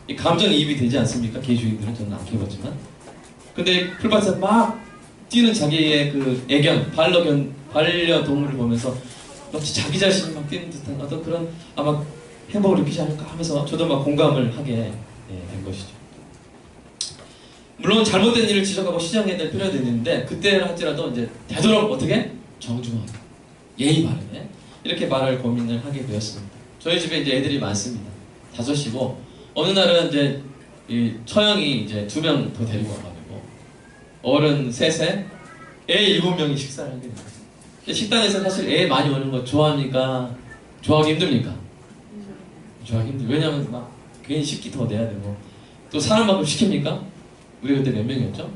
이 감정이입이 되지 않습니까? 개주인들은 저는 안 키워봤지만 근데 풀밭에서 막 뛰는 자기의 그 애견, 반려동물을 보면서 마치 자기 자신이 막 뛰는 듯한 어떤 그런 아마 행복을 느끼지 않을까 하면서 저도 막 공감을 하게 된 것이죠. 물론 잘못된 일을 지적하고 시정해야 될 필요도 있는데 그때는 할지라도 이제 되도록 어떻게? 정중하게 예의 바르게 이렇게 말을 고민을 하게 되었습니다. 저희 집에 이제 애들이 많습니다. 5이고 어느 날은 이제 이 처형이 이제 2명 더 데리고 와가지고 어른 3에 애 7명이 식사를 하게 됩니다. 식당에서 사실 애 많이 오는 거 좋아합니까? 좋아하기 힘듭니까? 좋아하기 힘들어요. 왜냐면 막 괜히 식기 더 내야 되고 또 사람만큼 시킵니까? 우리 그때 몇 명이었죠?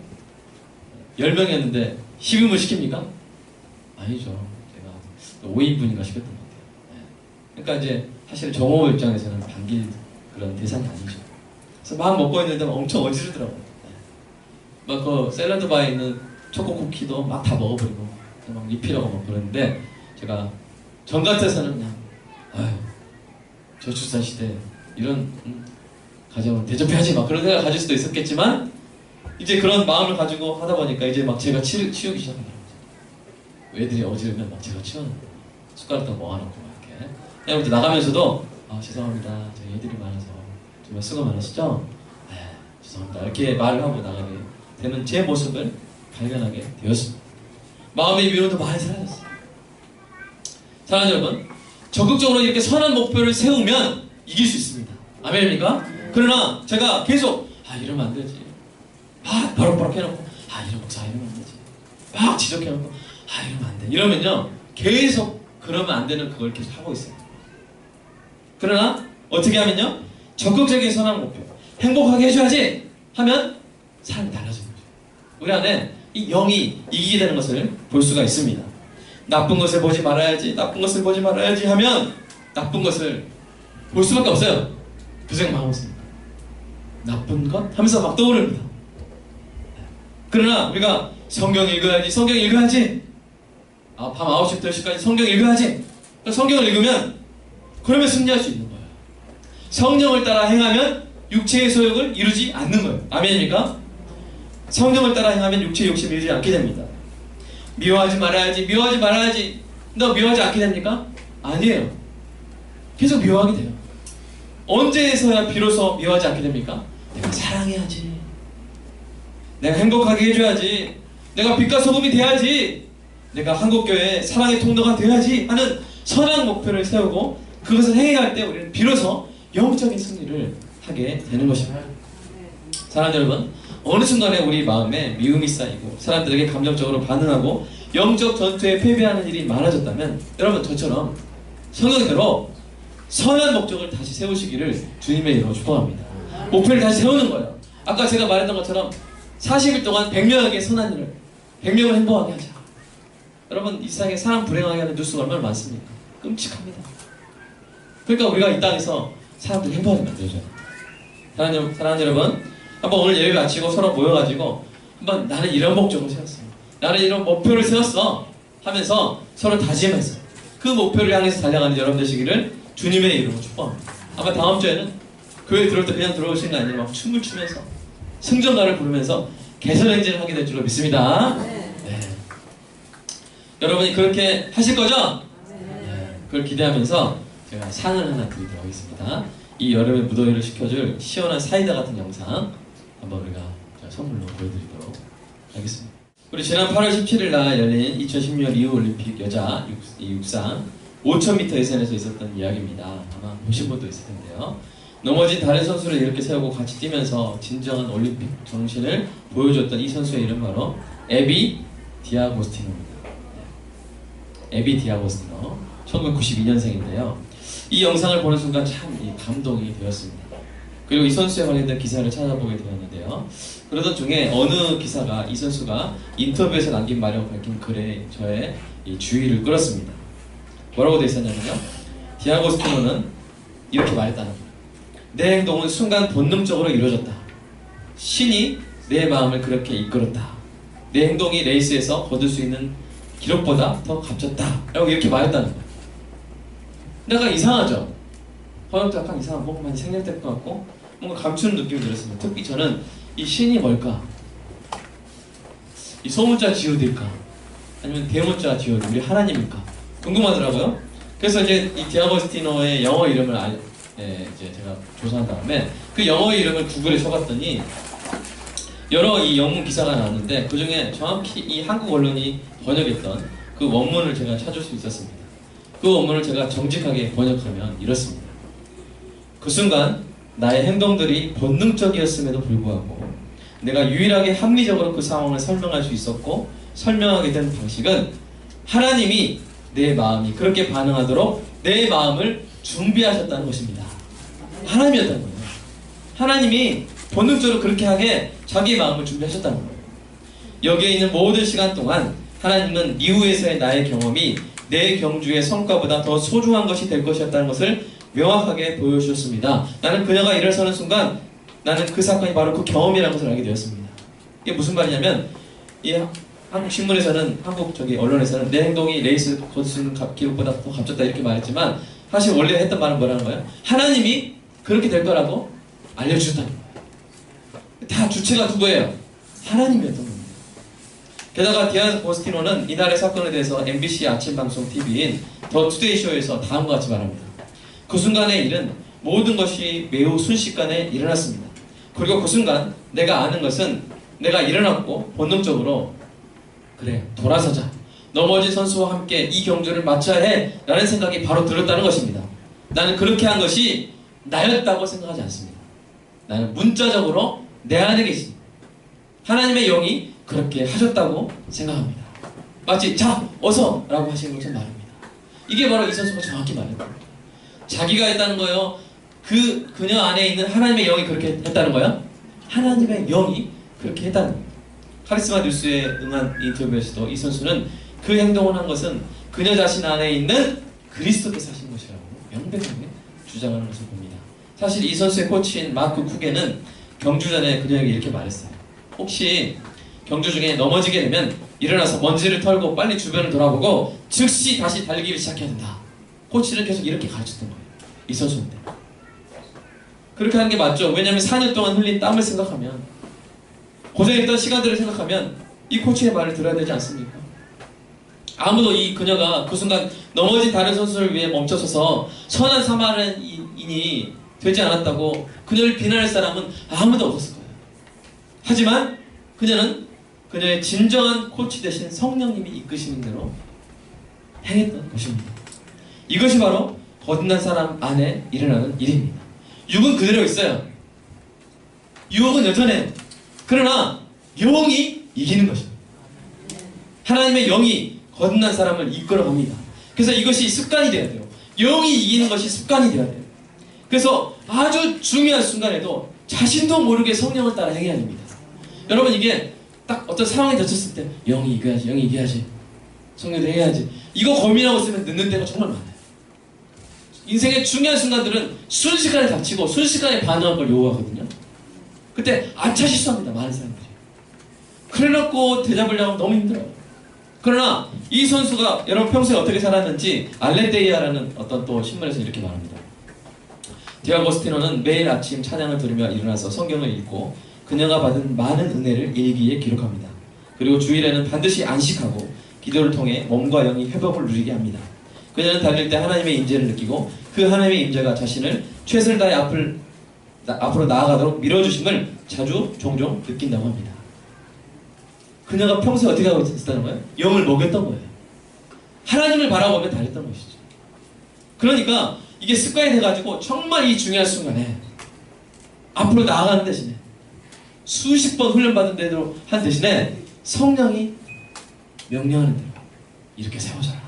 10명이었는데 10인분 시킵니까? 아니죠. 제가 5인분인가 시켰던 것 같아요. 그러니까 이제 사실 정호 입장에서는 반길 그런 대상이 아니죠. 그래서 막 먹고 있는데 막 엄청 어지르더라고요. 막 그 샐러드 바에 있는 초코 쿠키도 막 다 먹어버리고 막 리필하고 막 그러는데 제가 전 같아서는 그냥 아유 저출산 시대 이런 가정을 대접해야지 막 그런 생각을 가질 수도 있었겠지만 이제 그런 마음을 가지고 하다 보니까 이제 막 제가 치우기 시작하더라고요. 애들이 어지르면 막 제가 치워놓고 숟가락도 모아놓고 막 이렇게 그냥 이제 나가면서도 아 죄송합니다 저희 애들이 많아서 정말 수고 많으시죠? 네 죄송합니다 이렇게 말을 하고 나가게 되는 제 모습을 발견하게 되었습니다. 마음의 위로도 많이 사라졌어요. 사랑하는 여러분 적극적으로 이렇게 선한 목표를 세우면 이길 수 있습니다. 아멘입니까? 그러나 제가 계속 아 이러면 안 되지 막 바락바락 해놓고 아 이러면 목사 이러면 안 되지 막 지적해놓고 아 이러면 안 돼 이러면요 계속 그러면 안 되는 그걸 계속 하고 있어요. 그러나 어떻게 하면요 적극적인 선한 목표 행복하게 해줘야지 하면 삶이 달라지는 거죠. 우리 안에 이 영이 이기게 되는 것을 볼 수가 있습니다. 나쁜 것을 보지 말아야지 나쁜 것을 보지 말아야지 하면 나쁜 것을 볼 수밖에 없어요. 그 생각만 하고 있습니다. 나쁜 것? 하면서 막 떠오릅니다. 그러나 우리가 성경 읽어야지 성경 읽어야지 밤 9시부터 10시까지 성경 읽어야지 성경을 읽으면 그러면 승리할 수 있는 거예요. 성령을 따라 행하면 육체의 소욕을 이루지 않는 거예요. 아멘입니까? 성령을 따라 행하면 육체의 욕심을 이루지 않게 됩니다. 미워하지 말아야지 미워하지 말아야지 너 미워하지 않게 됩니까? 아니에요. 계속 미워하게 돼요. 언제에서야 비로소 미워하지 않게 됩니까? 내가 사랑해야지 내가 행복하게 해줘야지 내가 빛과 소금이 돼야지 내가 한국교회의 사랑의 통로가 돼야지 하는 선한 목표를 세우고 그것을 행해갈 때 우리는 비로소 영적인 승리를 하게 되는 것입니다. 사랑하는 여러분 어느 순간에 우리 마음에 미움이 쌓이고 사람들에게 감정적으로 반응하고 영적 전투에 패배하는 일이 많아졌다면 여러분 저처럼 성경대로 선한 목적을 다시 세우시기를 주님의 이름으로 축복합니다. 목표를 다시 세우는 거예요. 아까 제가 말했던 것처럼 40일 동안 100명에게 선한 일을 100명을 행복하게 하자. 여러분 이 세상에 사람 불행하게 하는 뉴스가 얼마나 많습니까? 끔찍합니다. 그러니까 우리가 이 땅에서 사람들 행복하게 만들어줘요. 사랑하는 여러분 한번 오늘 예배 마치고 서로 모여가지고 한번 나는 이런 목적을 세웠어 나는 이런 목표를 세웠어 하면서 서로 다짐했어. 그 목표를 향해서 달려가는 여러분 되시기를 주님의 이름으로 축복합니다. 아마 다음 주에는 교회 들어올 때 그냥 들어오시는 게 아니라 막 춤을 추면서 승전가를 부르면서 개선행진을 하게 될 줄로 믿습니다. 네. 여러분이 그렇게 하실 거죠? 네. 그걸 기대하면서 제가 상을 하나 드리도록 하겠습니다. 이 여름의 무더위를 식혀줄 시원한 사이다 같은 영상 한번 우리가 선물로 보여드리도록 하겠습니다. 우리 지난 8월 17일 날 열린 2016년 리우올림픽 여자 육상 5000m 예선에서 있었던 이야기입니다. 아마 보신 분도 있을 텐데요. 넘어진 다른 선수를 이렇게 세우고 같이 뛰면서 진정한 올림픽 정신을 보여줬던 이 선수의 이름 바로 에비 디아고스티노입니다. 에비 디아고스티노 1992년생인데요. 이 영상을 보는 순간 참 감동이 되었습니다. 그리고 이 선수에 관련된 기사를 찾아보게 되었는데요. 그러던 중에 어느 기사가 이 선수가 인터뷰에서 남긴 말이라고 밝힌 글에 저의 이 주의를 끌었습니다. 뭐라고 되어 있었냐면요. 디아고스티노는 이렇게 말했다는 거예요. 내 행동은 순간 본능적으로 이루어졌다. 신이 내 마음을 그렇게 이끌었다. 내 행동이 레이스에서 거둘 수 있는 기록보다 더 값졌다. 라고 이렇게 말했다는 거예요. 약간 이상하죠? 번역도 약간 이상한 거 많이 생략될 것 같고 뭔가 감추는 느낌이 들었습니다. 특히 저는 이 신이 뭘까? 이 소문자 지오드일까? 아니면 대문자 지오드, 우리 하나님일까? 궁금하더라고요. 그래서 이제 이 디아고스티노의 영어 이름을 이제 제가 조사한 다음에 그 영어 이름을 구글에 쳐봤더니 여러 이 영문 기사가 나왔는데 그 중에 정확히 이 한국 언론이 번역했던 그 원문을 제가 찾을 수 있었습니다. 그 원문을 제가 정직하게 번역하면 이렇습니다. 그 순간 나의 행동들이 본능적이었음에도 불구하고 내가 유일하게 합리적으로 그 상황을 설명할 수 있었고 설명하게 된 방식은 하나님이 내 마음이 그렇게 반응하도록 내 마음을 준비하셨다는 것입니다. 하나님이었다는 거예요. 하나님이 본능적으로 그렇게 하게 자기의 마음을 준비하셨다는 거예요. 여기에 있는 모든 시간 동안 하나님은 이후에서의 나의 경험이 내 경주의 성과보다 더 소중한 것이 될 것이었다는 것을 명확하게 보여주셨습니다. 나는 그녀가 일어서는 순간 나는 그 사건이 바로 그 경험이라는 것을 알게 되었습니다. 이게 무슨 말이냐면 이 한국 신문에서는 한국 언론에서는 내 행동이 레이스 거두는 기록보다 더 값졌다 이렇게 말했지만 사실 원래 했던 말은 뭐라는 거예요? 하나님이 그렇게 될 거라고 알려주셨다는 거예요. 다 주체가 누구예요? 하나님이었던 겁니다. 게다가 디아고스티노는 이날의 사건에 대해서 MBC 아침 방송 TV인 더 투데이 쇼에서 다음과 같이 말합니다. 그 순간의 일은 모든 것이 매우 순식간에 일어났습니다. 그리고 그 순간 내가 아는 것은 내가 일어났고 본능적으로 그래 돌아서자, 넘어진 선수와 함께 이 경주를 마쳐야 해 라는 생각이 바로 들었다는 것입니다. 나는 그렇게 한 것이 나였다고 생각하지 않습니다. 나는 문자적으로 내 안에 계신 하나님의 영이 그렇게 하셨다고 생각합니다. 마치 자 어서 라고 하시는 것처럼 말입니다. 이게 바로 이 선수가 정확히 말했던 거예요. 자기가 했다는 거예요? 그녀 안에 있는 하나님의 영이 그렇게 했다는 거예요? 하나님의 영이 그렇게 했다는 거예요. 카리스마 뉴스에 응한 인터뷰에서도 이 선수는 그 행동을 한 것은 그녀 자신 안에 있는 그리스도께서 하신 것이라고 명백하게 주장하는 것을 봅니다. 사실 이 선수의 코치인 마크 쿠게는 경주 전에 그녀에게 이렇게 말했어요. 혹시 경주 중에 넘어지게 되면 일어나서 먼지를 털고 빨리 주변을 돌아보고 즉시 다시 달리기를 시작해야 된다. 코치는 계속 이렇게 가르쳤던 거예요. 이 선수인데 그렇게 하는 게 맞죠. 왜냐하면 4년 동안 흘린 땀을 생각하면, 고생했던 시간들을 생각하면 이 코치의 말을 들어야 되지 않습니까? 아무도 그녀가 그 순간 넘어진 다른 선수를 위해 멈춰서서 선한 사마리안인이 되지 않았다고 그녀를 비난할 사람은 아무도 없었을 거예요. 하지만 그녀는 그녀의 진정한 코치 대신 성령님이 이끄시는 대로 행했던 것입니다. 이것이 바로 거듭난 사람 안에 일어나는 일입니다. 육은 그대로 있어요. 유혹은 여전해요. 그러나 영이 이기는 것입니다. 하나님의 영이 거듭난 사람을 이끌어갑니다. 그래서 이것이 습관이 되어야 돼요. 영이 이기는 것이 습관이 되어야 돼요. 그래서 아주 중요한 순간에도 자신도 모르게 성령을 따라 행해야 됩니다. 여러분, 이게 딱 어떤 상황에 닥쳤을 때 영이 이겨야지, 영이 이겨야지, 성령도 해야지, 이거 고민하고 있으면 늦는 때가 정말 많아요. 인생의 중요한 순간들은 순식간에 닥치고 순식간에 반응할 걸 요구하거든요. 그때 아차 실수합니다, 많은 사람들이. 그래놓고 대잡으려고 하면 너무 힘들어요. 그러나 이 선수가 여러분 평소에 어떻게 살았는지 알레데이아라는 어떤 또 신문에서 이렇게 말합니다. 디아고스티노는 매일 아침 찬양을 들으며 일어나서 성경을 읽고 그녀가 받은 많은 은혜를 일기에 기록합니다. 그리고 주일에는 반드시 안식하고 기도를 통해 몸과 영이 회복을 누리게 합니다. 그녀는 달릴 때 하나님의 임재를 느끼고 그 하나님의 임재가 자신을 최선을 다해 앞으로 나아가도록 밀어주심을 자주 종종 느낀다고 합니다. 그녀가 평소에 어떻게 하고 있었다는 거예요? 영을 먹였던 거예요. 하나님을 바라보며 달렸던 것이죠. 그러니까 이게 습관이 돼가지고 정말 이 중요한 순간에 앞으로 나아가는 대신에 수십 번 훈련받은 대로 한 대신에 성령이 명령하는 대로 이렇게 세워져라.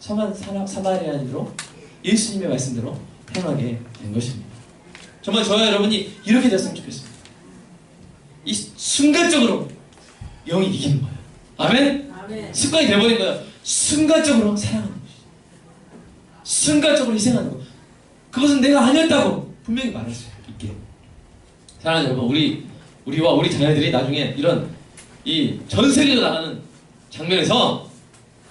선한 사마리아인으로 예수님의 말씀대로 행하게 된 것입니다. 정말 저와 여러분이 이렇게 됐으면 좋겠습니다. 이 순간적으로 영이 이기는 거예요. 아멘? 아멘. 습관이 돼버린 거예요. 순간적으로 사랑하는 것이죠. 순간적으로 희생하는 것. 그것은 내가 아니었다고 분명히 말할 수 있게. 사랑하는 여러분, 우리와 우리 자녀들이 나중에 이런 이 전 세계로 나가는 장면에서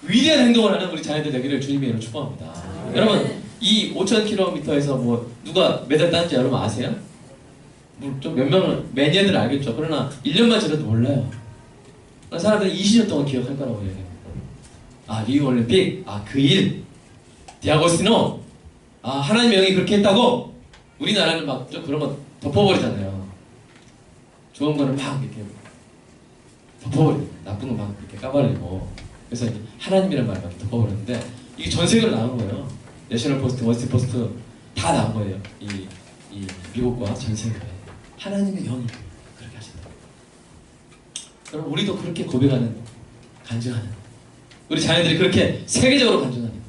위대한 행동을 하는 우리 자녀들 되기를 주님의 이름으로 축복합니다. 여러분, 이 5,000km에서 뭐 누가 메달 땄는지 여러분 아세요? 뭐 좀 몇 명은 매니아들 알겠죠. 그러나 1년만 지나도 몰라요. 사람들은 20년 동안 기억할 거라고 얘기해요. 아, 리우 올림픽, 아, 그 일, 디아고스티노, 아, 하나님의 영이 그렇게 했다고. 우리나라는 막 좀 그런 거 덮어버리잖아요. 좋은 거는 막 이렇게 덮어버리고, 나쁜 거 막 이렇게 까발리고. 그래서 이제 하나님이라는 말을 막 덮어버렸는데, 이게 전 세계로 나온 거예요. 내셔널 포스트, 워싱턴 포스트 다 나온 거예요. 이 미국과 전 세계에. 하나님의 영이 그렇게 하신다. 여러분, 우리도 그렇게 고백하는, 간증하는, 우리 자녀들이 그렇게 세계적으로 간증하는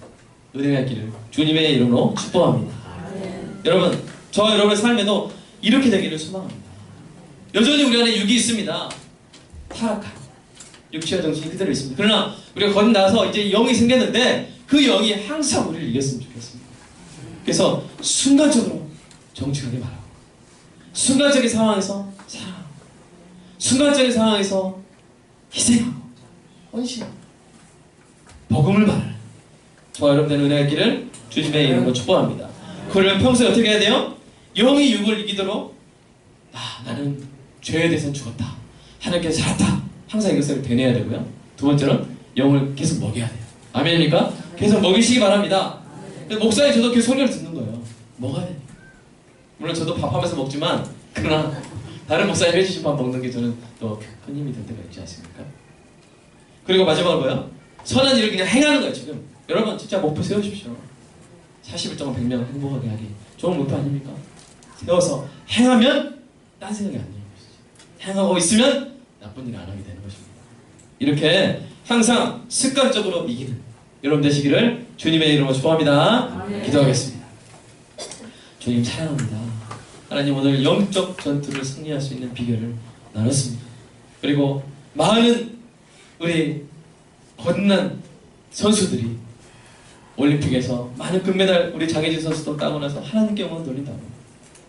은혜가 있기를 주님의 이름으로 축복합니다. 여러분, 저 여러분의 삶에도 이렇게 되기를 소망합니다. 여전히 우리 안에 육이 있습니다. 타락한 육체와 정신이 그대로 있습니다. 그러나 우리가 건너서 이제 영이 생겼는데 그 영이 항상 우리를 이겼으면 좋겠습니다. 그래서 순간적으로 정직하게 말하고, 순간적인 상황에서 사랑하고, 순간적인 상황에서 희생하고, 헌신하고, 복음을 말하는 저와 여러분들의 은혜가 있기를 주님의 이름으로 축복합니다. 그러면 평소에 어떻게 해야 돼요? 영이 육을 이기도록 나는 죄에 대해서는 죽었다, 하나님께서 살았다, 항상 이것을 되뇌어야 되고요. 두 번째는 영을 계속 먹여야 돼요. 아멘입니까? 계속 먹이시기 바랍니다. 목사님, 저도 계속 소리를 듣는 거예요. 먹어야 돼요. 물론 저도 밥하면서 먹지만, 그러나 다른 목사님 해주신 밥 먹는 게 저는 또 큰 힘이 될 때가 있지 않습니까? 그리고 마지막으로 뭐요? 선한 일을 그냥 행하는 거예요. 지금 여러분 진짜 목표 세우십시오. 41.100명 행복하게 하기 좋은 목표 아닙니까? 세워서 행하면 딴 생각이 안 드는 것이지, 행하고 있으면 나쁜 일 안 하게 되는 것입니다. 이렇게 항상 습관적으로 이기는 여러분 되시기를 주님의 이름으로 축복합니다. 기도하겠습니다. 주님 사랑합니다. 하나님, 오늘 영적 전투를 승리할 수 있는 비결을 나눴습니다. 그리고 많은 우리 건난 선수들이 올림픽에서 많은 금메달, 우리 장혜진 선수도 따고 나서 하나님께 영광을 돌린다고,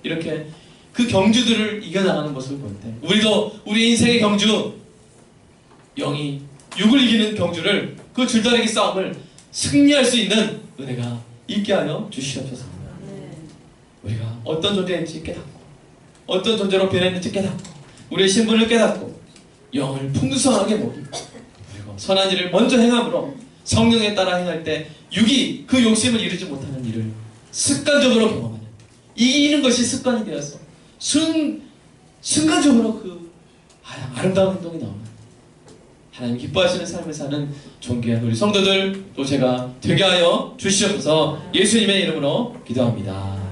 이렇게 그 경주들을 이겨나가는 모습을 볼 때 우리도 우리 인생의 경주, 영이 육을 이기는 경주를, 그 줄다리기 싸움을 승리할 수 있는 은혜가 있게 하여 주시옵소서. 우리가 어떤 존재인지 깨닫고, 어떤 존재로 변했는지 깨닫고, 우리의 신분을 깨닫고, 영을 풍성하게 먹이고, 그리고 선한 일을 먼저 행함으로 성령에 따라 행할 때 육이 그 욕심을 이루지 못하는 일을 습관적으로 경험하는, 이기는 것이 습관이 되어서 순간적으로 그 아름다운 행동이 나오는, 하나님 기뻐하시는 삶을 사는 존귀한 우리 성도들 또 제가 되게 하여 주시옵소서. 예수님의 이름으로 기도합니다.